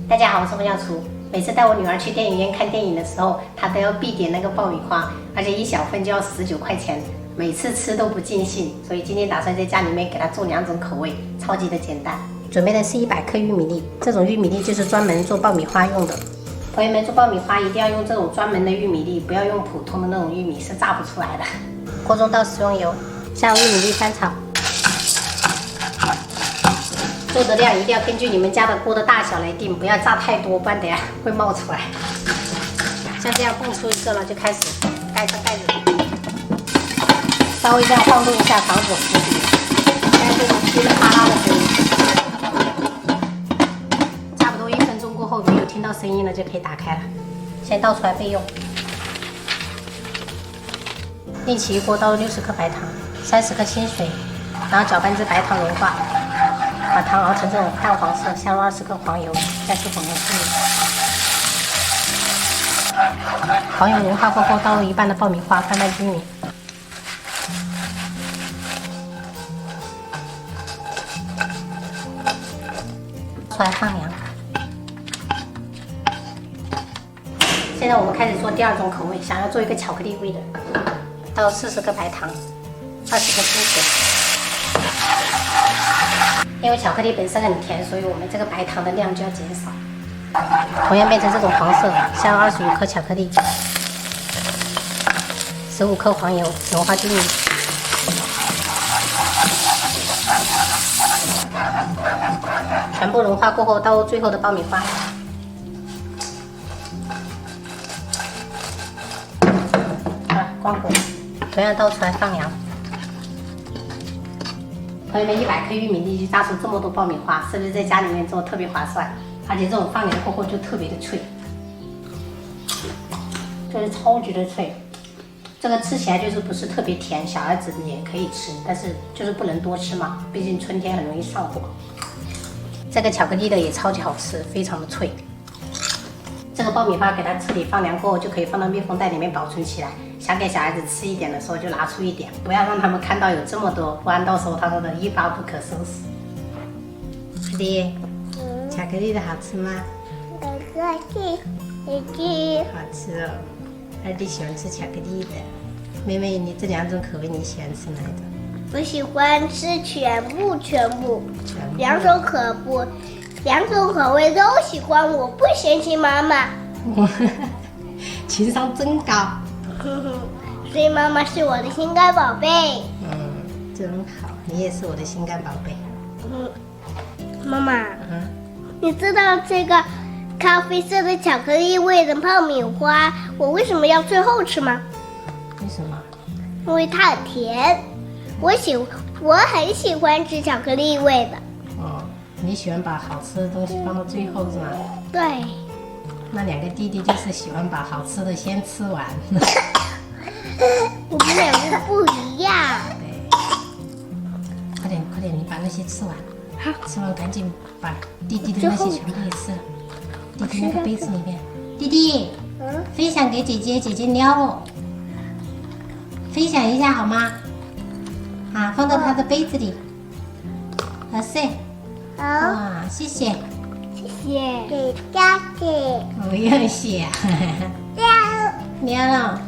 大家好，我是冯小厨。每次带我女儿去电影院看电影的时候，她都要必点那个爆米花，而且一小份就要19块钱，每次吃都不尽兴。所以今天打算在家里面给她做2种口味，超级的简单。准备的是100克玉米粒，这种玉米粒就是专门做爆米花用的。朋友们，做爆米花一定要用这种专门的玉米粒，不要用普通的那种玉米，是炸不出来的。锅中倒食用油，下入玉米粒翻炒。做的量一定要根据你们家的锅的大小来定，不要炸太多，不然等下会冒出来。像这样蹦出一个了，就开始盖上盖子，稍微这样晃动一下，防止糊底。现在这种噼里啪啦的声音，差不多1分钟过后，没有听到声音了，就可以打开了。先倒出来备用。另起一锅倒入60克白糖，30克清水，然后搅拌至白糖融化。把糖熬成这种淡黄色，下入20克黄油，再次混合均匀。黄油融化过后，倒入一半的爆米花，翻拌均匀。出来放凉。现在我们开始做第2种口味，想要做一个巧克力味的，倒入40克白糖，20克清水。因为巧克力本身很甜，所以我们这个白糖的量就要减少。同样变成这种黄色，下入25克巧克力，15克黄油，融化均匀。全部融化过后，倒入最后的爆米花。好了，关火，同样倒出来放凉。朋友们，100克玉米粒就炸出这么多爆米花，是不是在家里面做特别划算？而且这种放凉过后就特别的脆，就是超级的脆。这个吃起来就是不是特别甜，小孩子也可以吃，但是就是不能多吃嘛，毕竟春天很容易上火。这个巧克力的也超级好吃，非常的脆。这个爆米花给它彻底放凉过后，就可以放到密封袋里面保存起来。想给小孩子吃一点的时候，就拿出一点，不要让他们看到有这么多，不然到时候他们的一发不可收拾。弟弟，巧克力的好吃吗？好吃哦。二弟喜欢吃巧克力的。妹妹，你这2种口味你喜欢吃哪一种？我喜欢吃全部，2种口味都喜欢，我不嫌弃妈妈。情商真高。所以妈妈是我的心肝宝贝。真好，你也是我的心肝宝贝。妈妈，你知道这个咖啡色的巧克力味的爆米花，我为什么要最后吃吗？为什么？因为它很甜，我很喜欢吃巧克力味的。你喜欢把好吃的东西放到最后是吗？对。那2个弟弟就是喜欢把好吃的先吃完。我们2个不一样。对。快点，你把那些吃完。好，吃完赶紧把弟弟的那些全部也吃了。弟弟那个杯子里面，弟弟，分享给姐姐，姐姐撩哦。分享一下好吗？放到她的杯子里。好噻。好，谢谢。谢谢。给家姐。不用谢。撩了。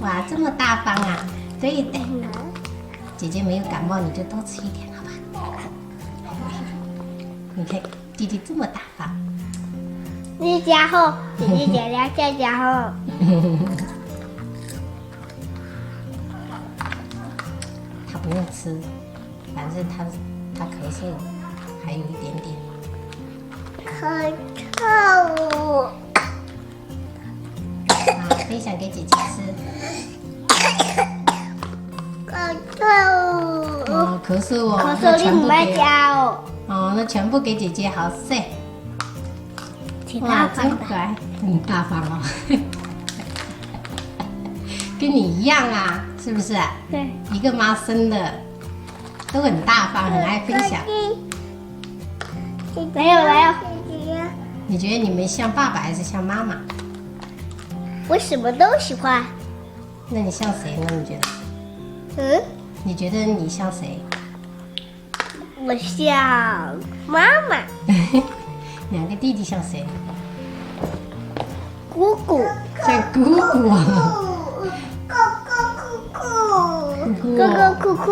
哇，这么大方啊！对的。姐姐没有感冒，你就多吃一点，好吧？你看弟弟这么大方。你加厚，姐姐减量再加厚。他不用吃，反正他咳嗽还有一点点。可臭。分享给姐姐吃。可臭。咳嗽哦。咳嗽你唔爱加哦。那全部给姐姐好噻。挺大方的。真可爱，很大方哦。跟你一样啊，是不是？对。一个妈生的，都很大方，很爱分享。没有。你觉得你们像爸爸还是像妈妈？我什么都喜欢。那你像谁呢？你觉得？你觉得你像谁？我像妈妈。两个弟弟像谁？姑姑。像姑姑啊。哥哥酷酷，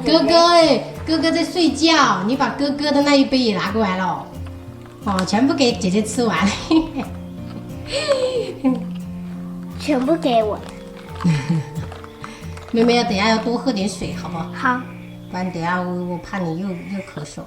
哥哥哎，哥哥在睡觉，你把哥哥的那一杯也拿过来了。哦，全部给姐姐吃完。全部给我。妹妹等下要多喝点水，好不好？好。不然等下我怕你又咳嗽。